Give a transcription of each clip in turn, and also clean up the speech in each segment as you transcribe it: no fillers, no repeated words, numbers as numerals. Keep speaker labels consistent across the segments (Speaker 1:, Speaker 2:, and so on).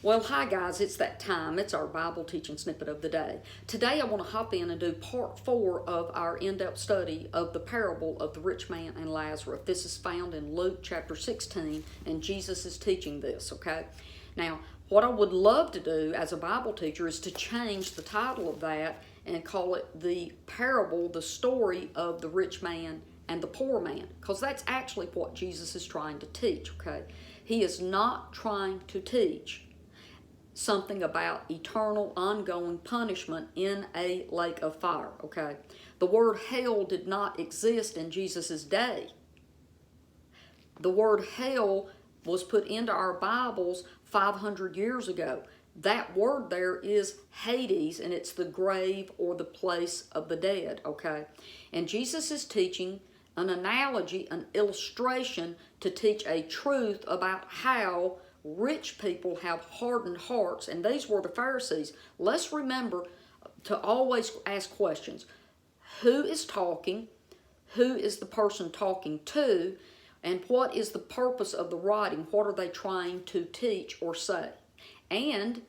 Speaker 1: Well, hi guys, it's that time. It's our Bible teaching snippet of the day. Today I want to hop in and do part 4 of our in-depth study of the parable of the rich man and Lazarus. This is found in Luke chapter 16, and Jesus is teaching this, okay? Now, what I would love to do as a Bible teacher is to change the title of that and call it the parable, the story of the rich man and the poor man, because that's actually what Jesus is trying to teach, okay? He is not trying to teach something about eternal, ongoing punishment in a lake of fire, okay? The word hell did not exist in Jesus' day. The word hell was put into our Bibles 500 years ago. That word there is Hades, and it's the grave or the place of the dead, okay? And Jesus is teaching an analogy, an illustration to teach a truth about how rich people have hardened hearts, and these were the Pharisees. Let's remember to always ask questions. Who is talking? Who is the person talking to? And what is the purpose of the writing? What are they trying to teach or say? And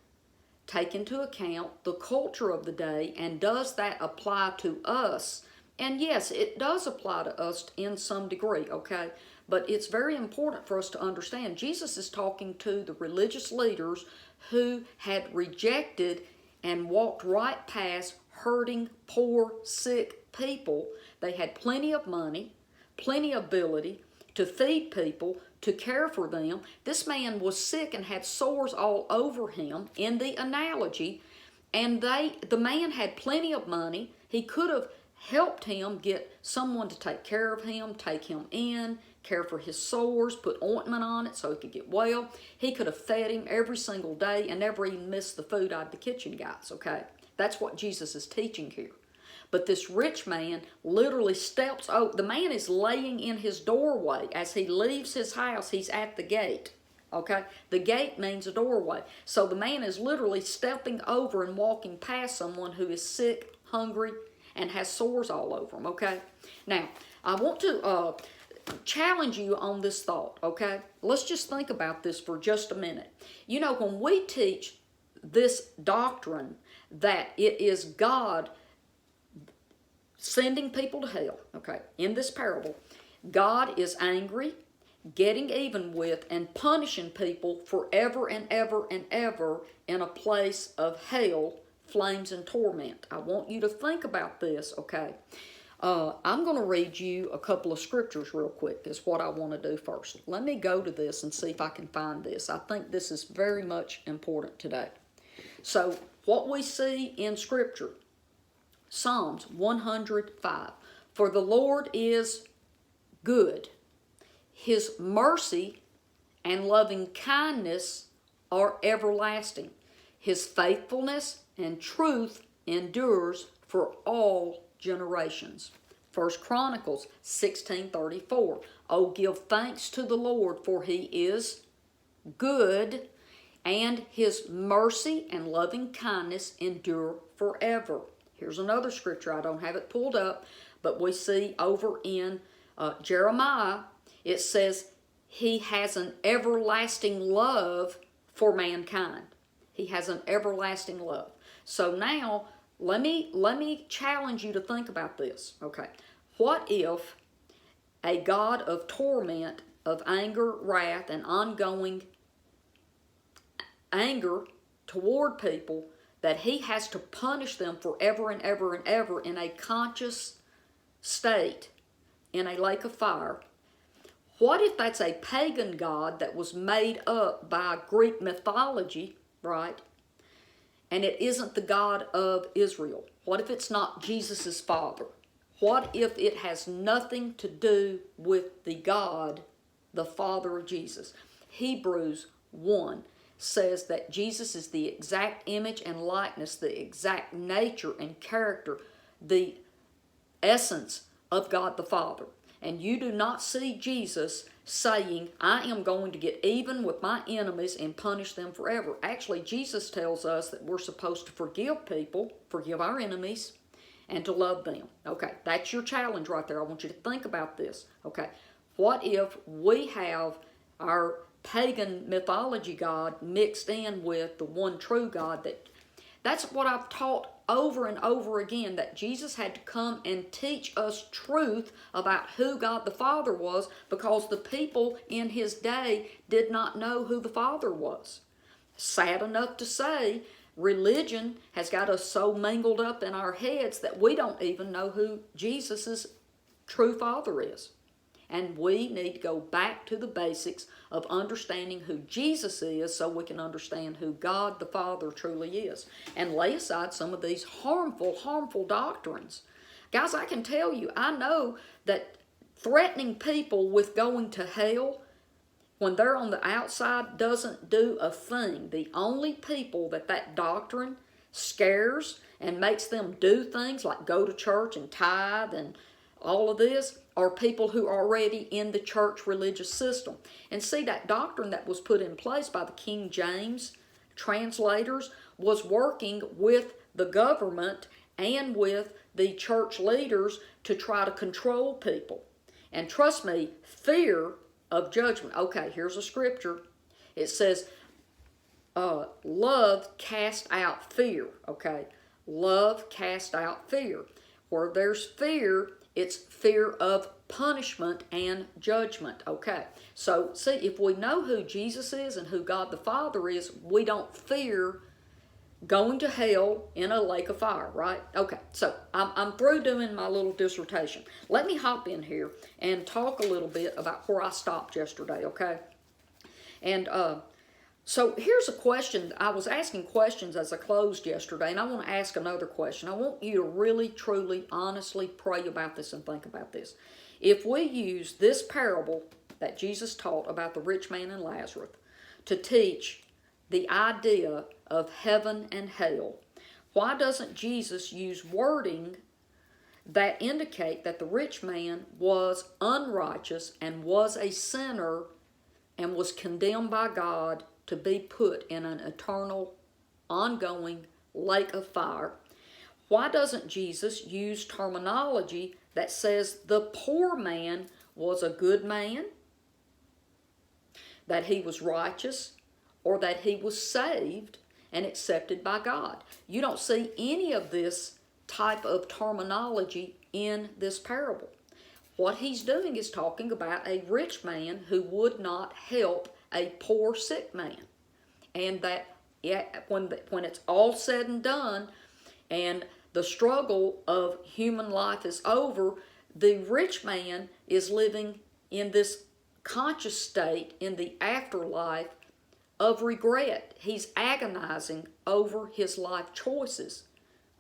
Speaker 1: take into account the culture of the day, and does that apply to us? And yes, it does apply to us in some degree, okay? But it's very important for us to understand Jesus is talking to the religious leaders who had rejected and walked right past hurting, poor, sick people. They had plenty of money, plenty of ability to feed people, to care for them. This man was sick and had sores all over him in the analogy, and the man had plenty of money. He could have helped him get someone to take care of him, take him in, care for his sores, put ointment on it so he could get well. He could have fed him every single day and never even missed the food out of the kitchen, guys, okay? That's what Jesus is teaching here. But this rich man literally steps out. The man is laying in his doorway. As he leaves his house, he's at the gate, okay? The gate means a doorway. So the man is literally stepping over and walking past someone who is sick, hungry, and has sores all over him, okay? Now, I want to challenge you on this thought, okay? Let's just think about this for just a minute. You know, when we teach this doctrine that it is God sending people to hell, okay, in this parable, God is angry, getting even with, and punishing people forever and ever and ever in a place of hell, flames and torment. I want you to think about this, okay? I'm going to read you a couple of scriptures real quick is what I want to do first. Let me go to this and see if I can find this. I think this is very much important today. So what we see in Scripture, Psalms 105. For the Lord is good. His mercy and loving kindness are everlasting. His faithfulness and truth endures for all generations. 1 Chronicles 16:34. Oh, give thanks to the Lord, for he is good, and his mercy and loving kindness endure forever. Here's another scripture. I don't have it pulled up, but we see over in Jeremiah, it says he has an everlasting love for mankind. He has an everlasting love. So now, let me challenge you to think about this. Okay, what if a God of torment, of anger, wrath, and ongoing anger toward people, that he has to punish them forever and ever and ever in a conscious state, in a lake of fire? What if that's a pagan God that was made up by Greek mythology, right? And it isn't the God of Israel? What if it's not Jesus' father? What if it has nothing to do with the God, the Father of Jesus? Hebrews 1 says that Jesus is the exact image and likeness, the exact nature and character, the essence of God the Father. And you do not see Jesus saying, I am going to get even with my enemies and punish them forever. Actually, Jesus tells us that we're supposed to forgive people, forgive our enemies, and to love them. Okay, that's your challenge right there. I want you to think about this. Okay, what if we have our pagan mythology God mixed in with the one true God. That's what I've taught over and over again, that Jesus had to come and teach us truth about who God the Father was, because the people in his day did not know who the Father was. Sad enough to say, religion has got us so mangled up in our heads that we don't even know who Jesus' true Father is. And we need to go back to the basics of understanding who Jesus is so we can understand who God the Father truly is. And lay aside some of these harmful doctrines. Guys, I can tell you, I know that threatening people with going to hell when they're on the outside doesn't do a thing. The only people that doctrine scares and makes them do things like go to church and tithe and all of this are people who are already in the church religious system. And see, that doctrine that was put in place by the King James translators was working with the government and with the church leaders to try to control people. And trust me, fear of judgment. Okay, here's a scripture. It says, love cast out fear. Okay, love cast out fear. Where there's fear, it's fear of punishment and judgment. Okay, so see, if we know who Jesus is and who God the Father is, we don't fear going to hell in a lake of fire, right? Okay, so I'm through doing my little dissertation. Let me hop in here and talk a little bit about where I stopped yesterday, okay? And so here's a question. I was asking questions as I closed yesterday, and I want to ask another question. I want you to really, truly, honestly pray about this and think about this. If we use this parable that Jesus taught about the rich man and Lazarus to teach the idea of heaven and hell, why doesn't Jesus use wording that indicate that the rich man was unrighteous and was a sinner and was condemned by God to be put in an eternal, ongoing lake of fire? Why doesn't Jesus use terminology that says the poor man was a good man, that he was righteous, or that he was saved and accepted by God? You don't see any of this type of terminology in this parable. What he's doing is talking about a rich man who would not help a poor sick man. And that when it's all said and done and the struggle of human life is over, the rich man is living in this conscious state in the afterlife of regret. He's agonizing over his life choices.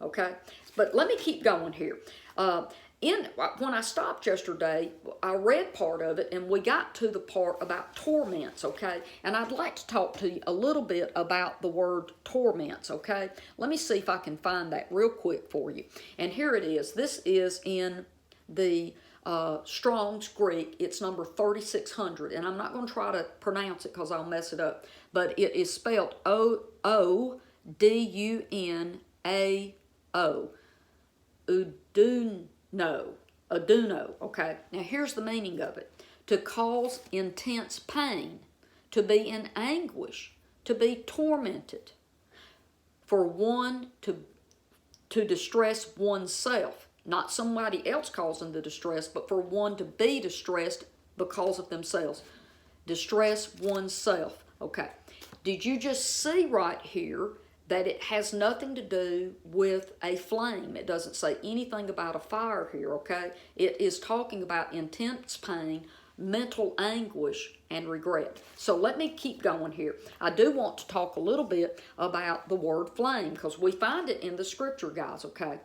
Speaker 1: Okay? But let me keep going here. When I stopped yesterday, I read part of it, and we got to the part about torments, okay? And I'd like to talk to you a little bit about the word torments, okay? Let me see if I can find that real quick for you. And here it is. This is in the Strong's Greek. It's number 3600, and I'm not going to try to pronounce it because I'll mess it up. But it is spelled O-O-D-U-N-A-O. Aduno, okay? Now here's the meaning of it. To cause intense pain, to be in anguish, to be tormented, for one to distress oneself. Not somebody else causing the distress, but for one to be distressed because of themselves. Distress oneself, okay? Did you just see right here that it has nothing to do with a flame? It doesn't say anything about a fire here, okay? It is talking about intense pain, mental anguish, and regret. So let me keep going here. I do want to talk a little bit about the word flame because we find it in the scripture, guys, okay?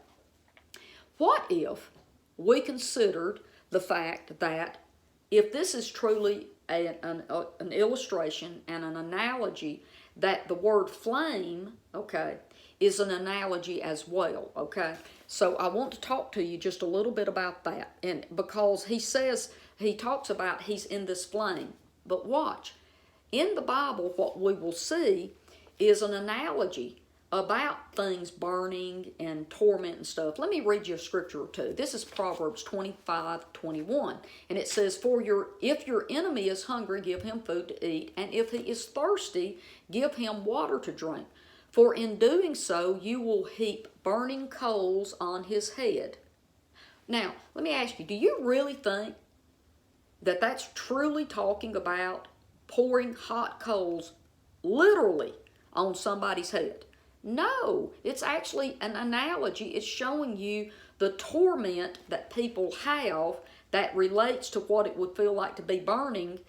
Speaker 1: What if we considered the fact that if this is truly an illustration and an analogy, that the word flame, okay, is an analogy as well, okay? So I want to talk to you just a little bit about that. And because he talks about he's in this flame. But watch, in the Bible, what we will see is an analogy about things burning and torment and stuff, let me read you a scripture or two. This is Proverbs 25:21, and it says, if your enemy is hungry, give him food to eat, and if he is thirsty, give him water to drink. For in doing so, you will heap burning coals on his head. Now, let me ask you, do you really think that that's truly talking about pouring hot coals literally on somebody's head? No, it's actually an analogy. It's showing you the torment that people have that relates to what it would feel like to be burning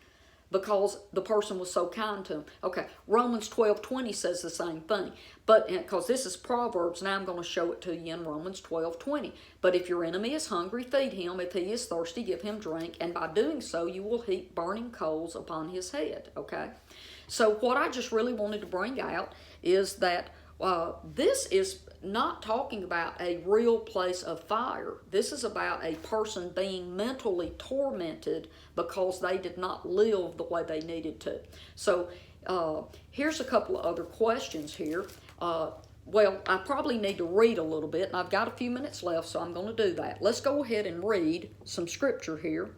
Speaker 1: because the person was so kind to them. Okay, Romans 12:20 says the same thing. But because this is Proverbs, now I'm going to show it to you in Romans 12:20. But if your enemy is hungry, feed him. If he is thirsty, give him drink. And by doing so, you will heap burning coals upon his head. Okay, so what I just really wanted to bring out is that this is not talking about a real place of fire. This is about a person being mentally tormented because they did not live the way they needed to. So here's a couple of other questions here. Well, I probably need to read a little bit, and I've got a few minutes left, so I'm going to do that. Let's go ahead and read some scripture here.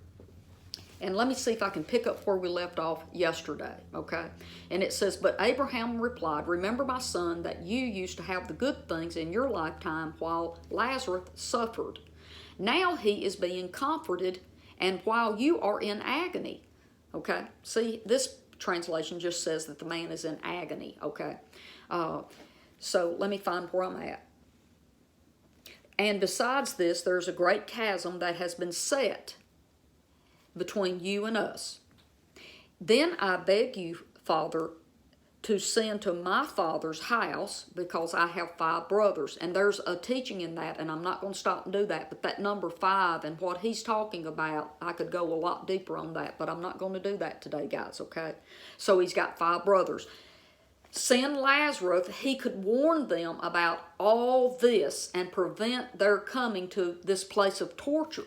Speaker 1: And let me see if I can pick up where we left off yesterday, okay? And it says, but Abraham replied, remember, my son, that you used to have the good things in your lifetime while Lazarus suffered. Now he is being comforted, and while you are in agony, okay? See, this translation just says that the man is in agony, okay? So let me find where I'm at. And besides this, there's a great chasm that has been set between you and us. Then I beg you, Father, to send to my father's house, because I have 5 brothers. And there's a teaching in that, and I'm not going to stop and do that, but that number 5 and what he's talking about, I could go a lot deeper on that, but I'm not going to do that today, guys, okay? So he's got 5 brothers. Send Lazarus, he could warn them about all this and prevent their coming to this place of torture.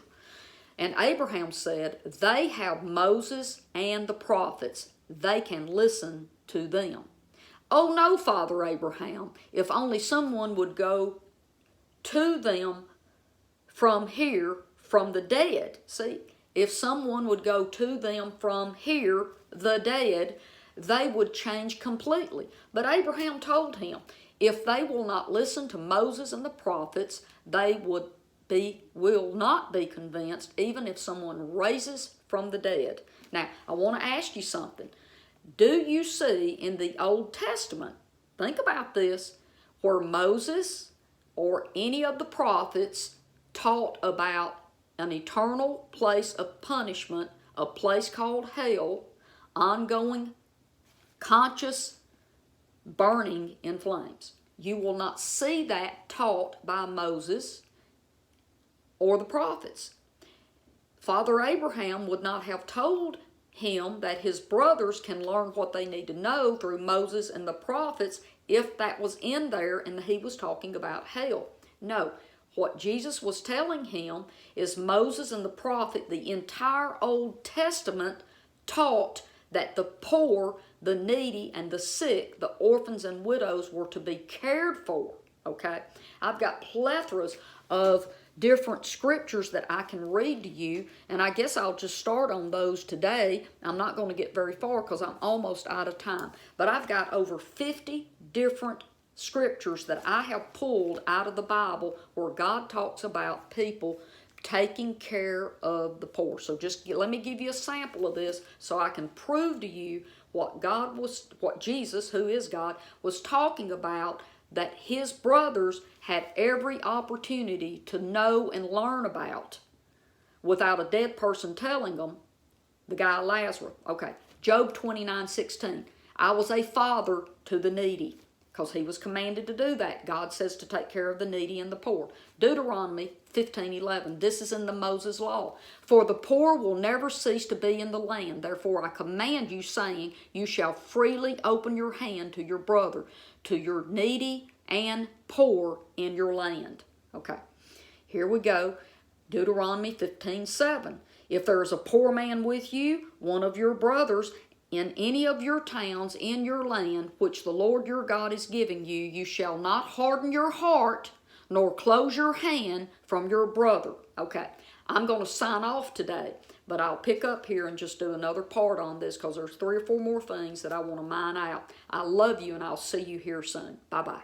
Speaker 1: And Abraham said, they have Moses and the prophets. They can listen to them. Oh no, Father Abraham, if only someone would go to them from here, from the dead. See, if someone would go to them from here, the dead, they would change completely. But Abraham told him, if they will not listen to Moses and the prophets, they will not be convinced, even if someone raises from the dead. Now, I want to ask you something. Do you see in the Old Testament, think about this, where Moses or any of the prophets taught about an eternal place of punishment, a place called hell, ongoing, conscious burning in flames? You will not see that taught by Moses or the prophets. Father Abraham would not have told him that his brothers can learn what they need to know through Moses and the prophets if that was in there and he was talking about hell. No, what Jesus was telling him is Moses and the prophet, the entire Old Testament, taught that the poor, the needy, and the sick, the orphans and widows, were to be cared for, okay? I've got plethoras of different scriptures that I can read to you, and I guess I'll just start on those today. I'm not going to get very far because I'm almost out of time, but I've got over 50 different scriptures that I have pulled out of the Bible where God talks about people taking care of the poor. So let me give you a sample of this so I can prove to you what Jesus, who is God, was talking about, that his brothers had every opportunity to know and learn about without a dead person telling them, the guy Lazarus. Okay, Job 29:16. I was a father to the needy, because he was commanded to do that. God says to take care of the needy and the poor. Deuteronomy 15:11. This is in the Moses law. For the poor will never cease to be in the land. Therefore I command you, saying, you shall freely open your hand to your brother, to your needy and poor in your land. Okay, here we go. Deuteronomy 15:7. If there is a poor man with you, one of your brothers, in any of your towns in your land, which the Lord your God is giving you, you shall not harden your heart, nor close your hand from your brother. Okay, I'm going to sign off today, but I'll pick up here and just do another part on this because there's 3 or 4 more things that I want to mine out. I love you, and I'll see you here soon. Bye-bye.